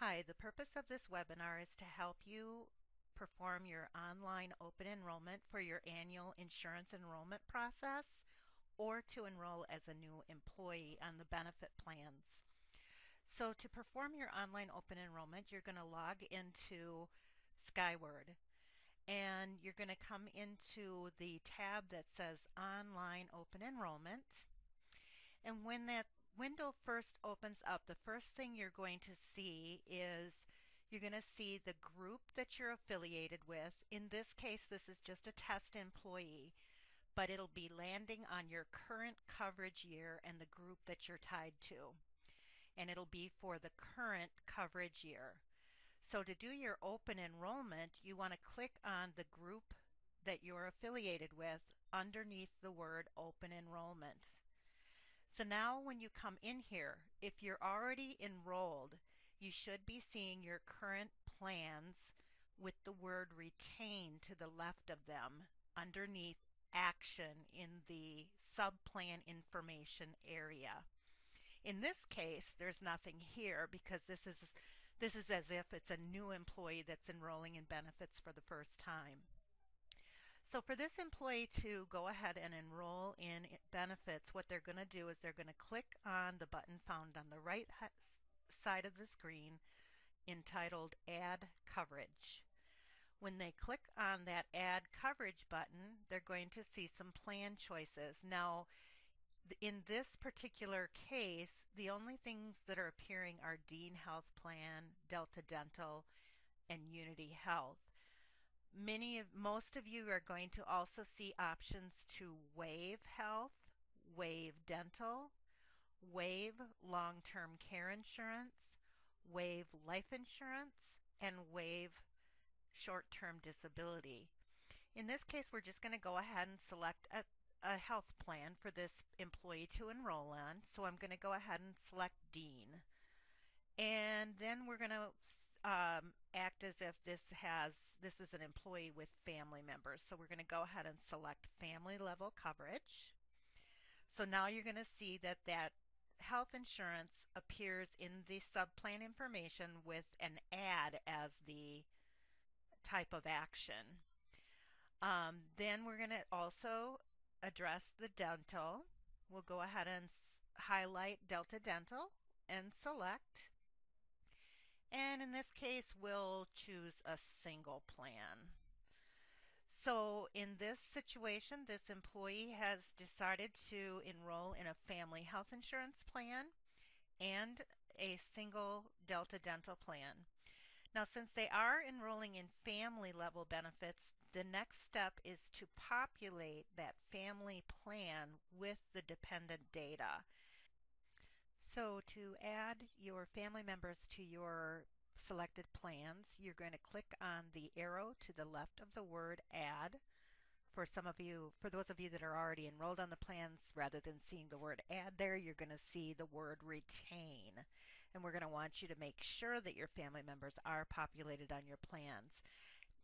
Hi, the purpose of this webinar is to help you perform your online open enrollment for your annual insurance enrollment process or to enroll as a new employee on the benefit plans. So to perform your online open enrollment, you're going to log into Skyward and you're going to come into the tab that says Online Open Enrollment. And when that window first opens up, the first thing you're going to see is you're going to see the group that you're affiliated with. In this case, this is just a test employee, but it'll be landing on your current coverage year and the group that you're tied to. And it'll be for the current coverage year. So to do your open enrollment, you want to click on the group that you're affiliated with underneath the word open enrollment. So now when you come in here, if you're already enrolled, you should be seeing your current plans with the word retain to the left of them underneath action in the subplan information area. In this case, there's nothing here because this is as if it's a new employee that's enrolling in benefits for the first time. So for this employee to go ahead and enroll in benefits, what they're going to do is they're going to click on the button found on the right side of the screen entitled Add Coverage. When they click on that Add Coverage button, they're going to see some plan choices. Now, in this particular case, the only things that are appearing are Dean Health Plan, Delta Dental, and Unity Health. Most of you are going to also see options to waive health, waive dental, waive long-term care insurance, waive life insurance, and waive short-term disability. In this case, we're just going to go ahead and select a health plan for this employee to enroll on. So I'm going to go ahead and select Dean. And then we're going to act as if this is an employee with family members. So we're going to go ahead and select family level coverage. So now you're going to see that health insurance appears in the subplan information with an add as the type of action. Then we're going to also address the dental. We'll go ahead and highlight Delta Dental and select. And in this case, we'll choose a single plan. So in this situation, this employee has decided to enroll in a family health insurance plan and a single Delta Dental plan. Now, since they are enrolling in family level benefits, the next step is to populate that family plan with the dependent data. So to add your family members to your selected plans, you're going to click on the arrow to the left of the word add. For those of you that are already enrolled on the plans, rather than seeing the word add there, you're going to see the word retain. And we're going to want you to make sure that your family members are populated on your plans.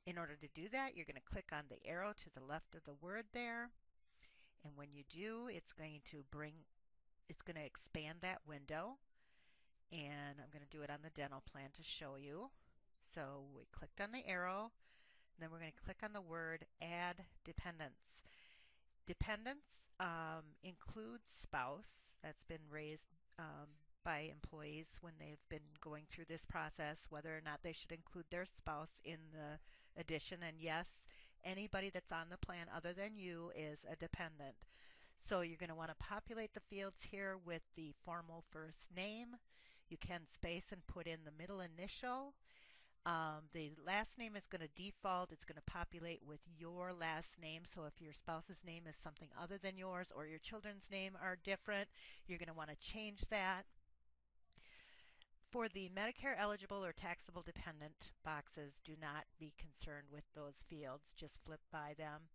In order to do that, you're going to click on the arrow to the left of the word there. And when you do, it's going to expand that window. And I'm going to do it on the dental plan to show you. So we clicked on the arrow, and then we're going to click on the word Add Dependents. Dependents includes spouse. That's been raised by employees when they've been going through this process, whether or not they should include their spouse in the addition. And yes, anybody that's on the plan other than you is a dependent. So you're going to want to populate the fields here with the formal first name. You can space and put in the middle initial. The last name is going to default. It's going to populate with your last name. So if your spouse's name is something other than yours or your children's name are different, you're going to want to change that. For the Medicare eligible or taxable dependent boxes, do not be concerned with those fields. Just flip by them.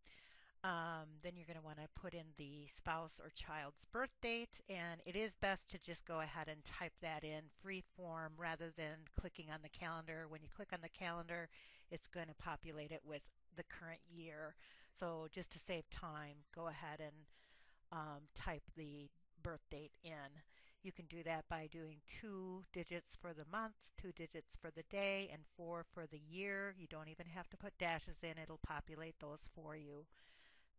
Then you're going to want to put in the spouse or child's birth date, and it is best to just go ahead and type that in free form rather than clicking on the calendar. When you click on the calendar, it's going to populate it with the current year. So just to save time, go ahead and type the birth date in. You can do that by doing 2 digits for the month, 2 digits for the day, and 4 for the year. You don't even have to put dashes in, it'll populate those for you.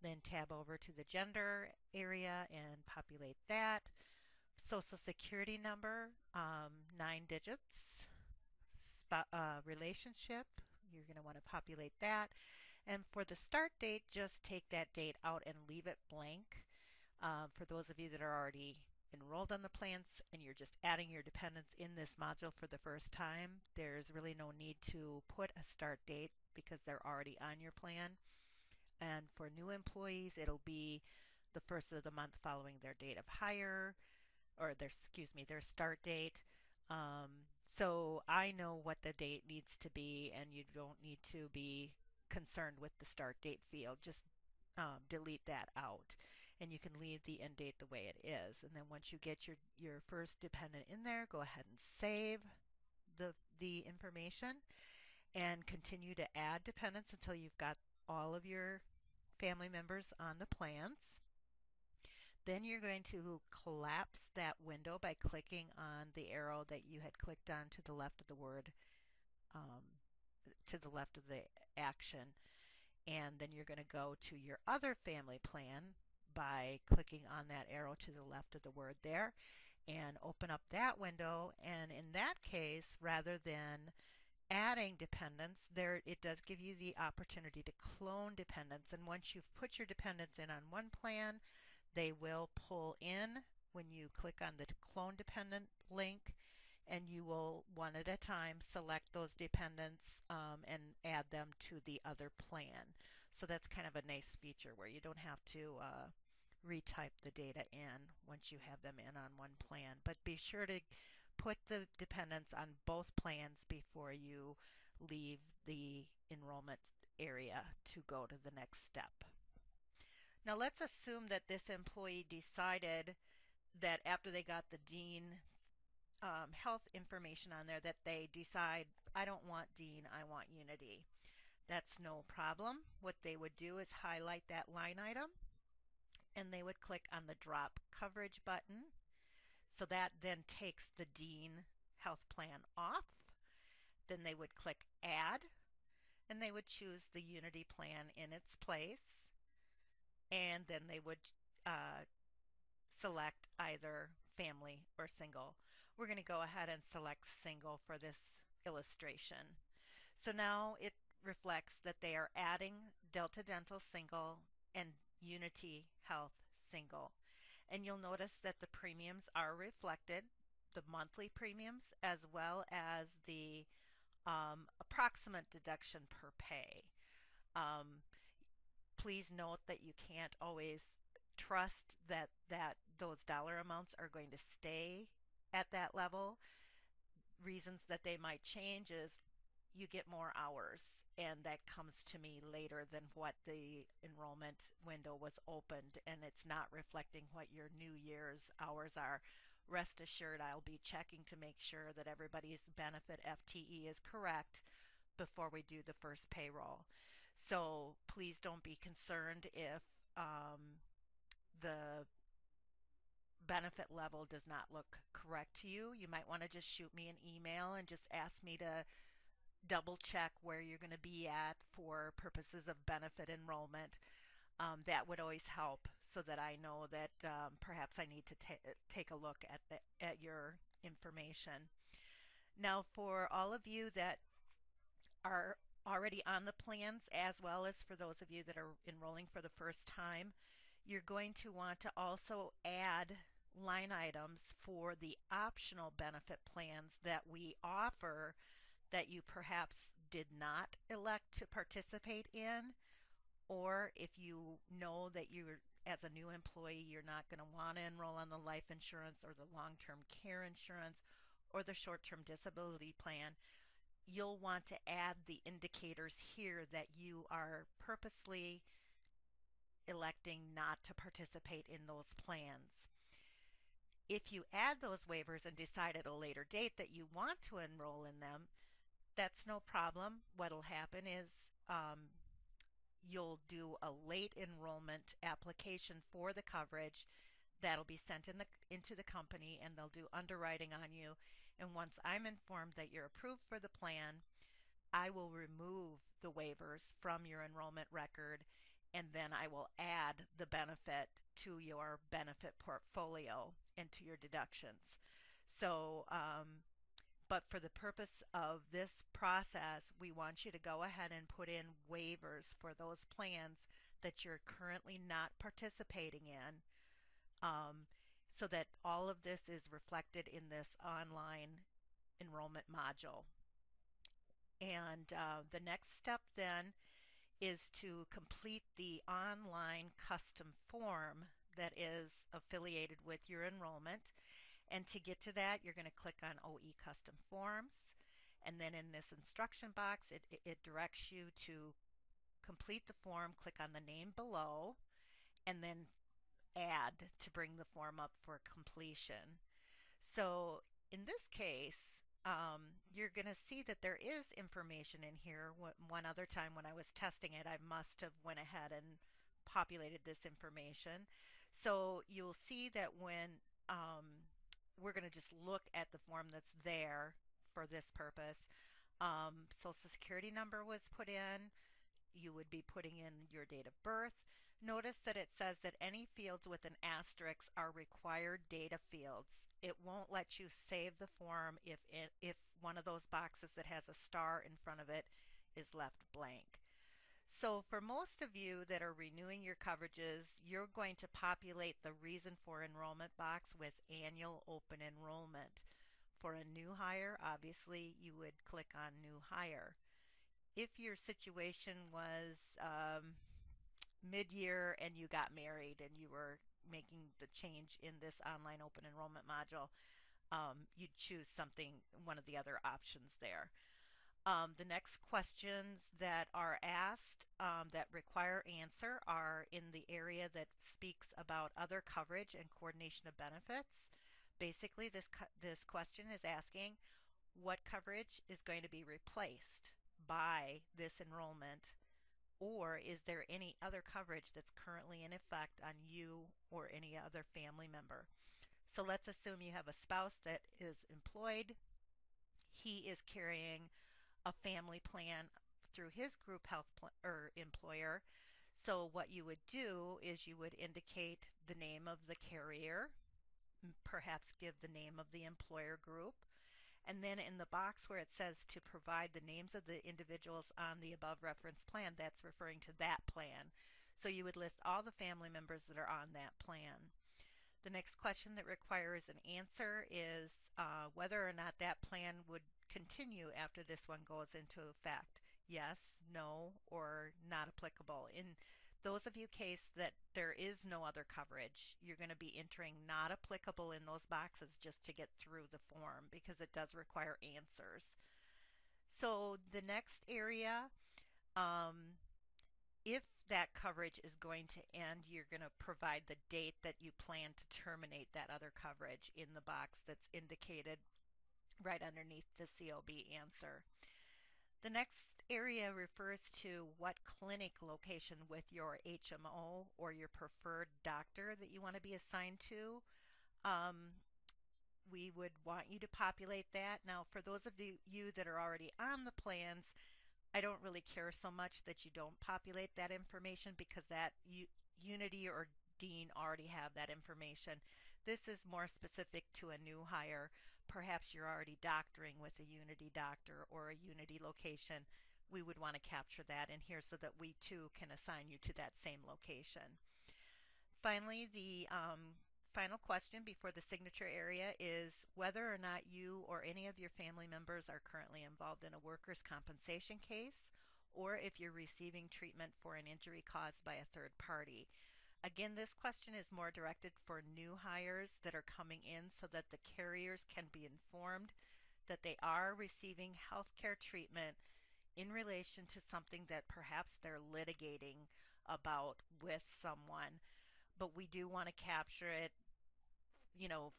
Then tab over to the gender area and populate that. Social security number, 9 digits. Relationship, you're going to want to populate that. And for the start date, just take that date out and leave it blank. For those of you that are already enrolled on the plans and you're just adding your dependents in this module for the first time, there's really no need to put a start date because they're already on your plan. And for new employees, it'll be the first of the month following their date of hire, or their start date. So I know what the date needs to be, and you don't need to be concerned with the start date field. Just delete that out, and you can leave the end date the way it is. And then once you get your first dependent in there, go ahead and save the information and continue to add dependents until you've got all of your family members on the plans. Then you're going to collapse that window by clicking on the arrow that you had clicked on to the left of the word, um, to the left of the action. And then you're going to go to your other family plan by clicking on that arrow to the left of the word there and open up that window. And in that case, rather than adding dependents, there it does give you the opportunity to clone dependents. And once you've put your dependents in on one plan, they will pull in when you click on the clone dependent link, and you will one at a time select those dependents and add them to the other plan. So that's kind of a nice feature where you don't have to retype the data in once you have them in on one plan. But be sure to put the dependents on both plans before you leave the enrollment area to go to the next step. Now let's assume that this employee decided that after they got the Dean health information on there that they decide, I don't want Dean, I want Unity. That's no problem. What they would do is highlight that line item and they would click on the drop coverage button. So that then takes the Dean health plan off. Then they would click add and they would choose the Unity plan in its place. And then they would select either family or single. We're going to go ahead and select single for this illustration. So now it reflects that they are adding Delta Dental single and Unity Health single. And you'll notice that the premiums are reflected, the monthly premiums as well as the approximate deduction per pay. Please note that you can't always trust that those dollar amounts are going to stay at that level. Reasons that they might change is you get more hours, and that comes to me later than what the enrollment window was opened, and it's not reflecting what your new year's hours are. Rest assured, I'll be checking to make sure that everybody's benefit FTE is correct before we do the first payroll. So please don't be concerned if the benefit level does not look correct to you. You might want to just shoot me an email and just ask me to double check where you're going to be at for purposes of benefit enrollment. That would always help so that I know that perhaps I need to take a look at your information. Now, for all of you that are already on the plans, as well as for those of you that are enrolling for the first time, you're going to want to also add line items for the optional benefit plans that we offer that you perhaps did not elect to participate in, or if you know that you're, as a new employee, you're not going to want to enroll on the life insurance or the long-term care insurance or the short-term disability plan, you'll want to add the indicators here that you are purposely electing not to participate in those plans. If you add those waivers and decide at a later date that you want to enroll in them, that's no problem. What'll happen is you'll do a late enrollment application for the coverage. That'll be sent into the company, and they'll do underwriting on you. And once I'm informed that you're approved for the plan, I will remove the waivers from your enrollment record, and then I will add the benefit to your benefit portfolio and to your deductions. So, but for the purpose of this process, we want you to go ahead and put in waivers for those plans that you're currently not participating in, um, so that all of this is reflected in this online enrollment module. And the next step then is to complete the online custom form that is affiliated with your enrollment. And to get to that, you're going to click on OE Custom Forms. And then in this instruction box, it directs you to complete the form, click on the name below, and then add to bring the form up for completion. So in this case, you're going to see that there is information in here. One other time when I was testing it, I must have went ahead and populated this information. So you'll see that when we're going to just look at the form that's there for this purpose, Social Security number was put in. You would be putting in your date of birth. Notice that it says that any fields with an asterisk are required data fields. It won't let you save the form if one of those boxes that has a star in front of it is left blank. So for most of you that are renewing your coverages, you're going to populate the reason for enrollment box with annual open enrollment. For a new hire, obviously you would click on new hire. If your situation was mid-year and you got married and you were making the change in this online open enrollment module, you'd choose one of the other options there. The next questions that are asked that require answer are in the area that speaks about other coverage and coordination of benefits. Basically, this question is asking what coverage is going to be replaced by this enrollment, or is there any other coverage that's currently in effect on you or any other family member? So let's assume you have a spouse that is employed. He is carrying a family plan through his group health or employer. So what you would do is you would indicate the name of the carrier, perhaps give the name of the employer group, and then in the box where it says to provide the names of the individuals on the above reference plan, that's referring to that plan. So you would list all the family members that are on that plan. The next question that requires an answer is whether or not that plan would continue after this one goes into effect. Yes, no, or not applicable. In those of you case that there is no other coverage, you're going to be entering not applicable in those boxes just to get through the form because it does require answers. So the next area, if that coverage is going to end, you're going to provide the date that you plan to terminate that other coverage in the box that's indicated right underneath the COB answer. The next area refers to what clinic location with your HMO or your preferred doctor that you want to be assigned to. Um, we would want you to populate that. Now, for those of you that are already on the plans, I don't really care so much that you don't populate that information because that Unity or Dean already have that information. This is more specific to a new hire. Perhaps you're already doctoring with a Unity doctor or a Unity location. We would want to capture that in here so that we too can assign you to that same location. Finally, the final question before the signature area is whether or not you or any of your family members are currently involved in a workers' compensation case, or if you're receiving treatment for an injury caused by a third party. Again, this question is more directed for new hires that are coming in so that the carriers can be informed that they are receiving healthcare treatment in relation to something that perhaps they're litigating about with someone. But we do want to capture it, you know,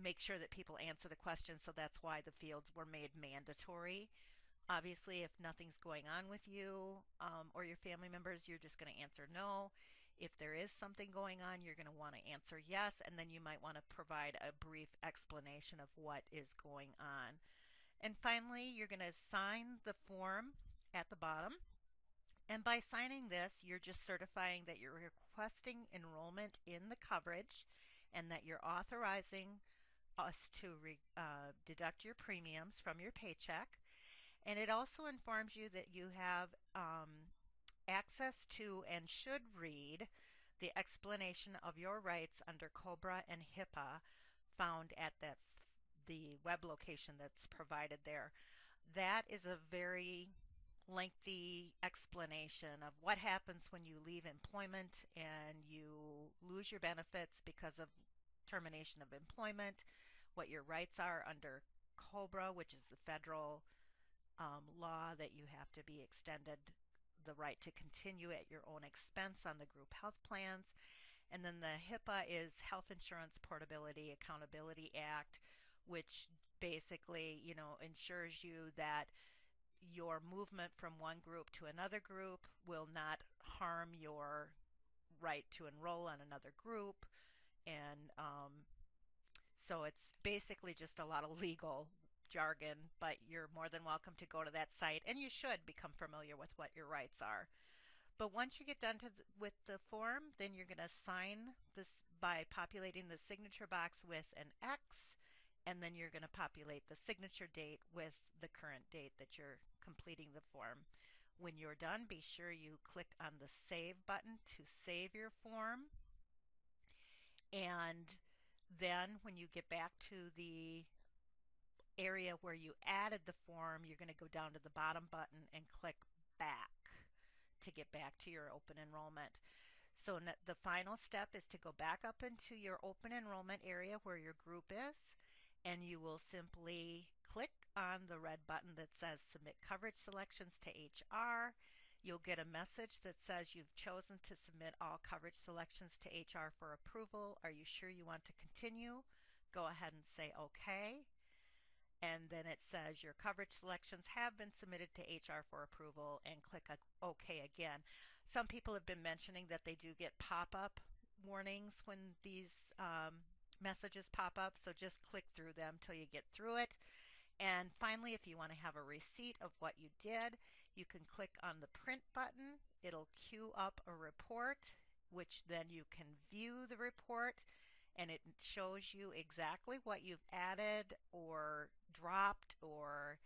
make sure that people answer the question, so that's why the fields were made mandatory. Obviously, if nothing's going on with you or your family members, you're just going to answer no. If there is something going on, you're going to want to answer yes, and then you might want to provide a brief explanation of what is going on. And finally, you're going to sign the form at the bottom. And by signing this, you're just certifying that you're requesting enrollment in the coverage and that you're authorizing us to deduct your premiums from your paycheck. And it also informs you that you have access to and should read the explanation of your rights under COBRA and HIPAA found at the web location that's provided there. That is a very lengthy explanation of what happens when you leave employment and you lose your benefits because of termination of employment, what your rights are under COBRA, which is the federal law that you have to be extended the right to continue at your own expense on the group health plans. And then the HIPAA is Health Insurance Portability Accountability Act, which basically, ensures you that your movement from one group to another group will not harm your right to enroll on another group. And so it's basically just a lot of legal jargon, but you're more than welcome to go to that site and you should become familiar with what your rights are. But once you get done with the form, then you're going to sign this by populating the signature box with an X, and then you're going to populate the signature date with the current date that you're completing the form. When you're done, be sure you click on the Save button to save your form. And then when you get back to the area where you added the form, you're going to go down to the bottom button and click Back to get back to your open enrollment. So the final step is to go back up into your open enrollment area where your group is, and you will simply click on the red button that says Submit Coverage Selections to HR. You'll get a message that says you've chosen to submit all coverage selections to HR for approval. Are you sure you want to continue? Go ahead and say OK. And then it says your coverage selections have been submitted to HR for approval, and click OK again. Some people have been mentioning that they do get pop-up warnings when these messages pop up, so just click through them till you get through it. And finally, if you want to have a receipt of what you did, you can click on the print button. It'll queue up a report, which then you can view the report, and it shows you exactly what you've added or dropped, or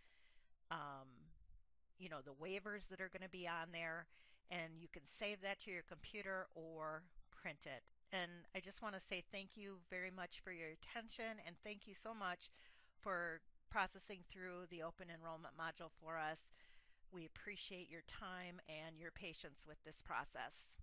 the waivers that are going to be on there, and you can save that to your computer or print it. And I just want to say thank you very much for your attention, and thank you so much for processing through the open enrollment module for us. We appreciate your time and your patience with this process.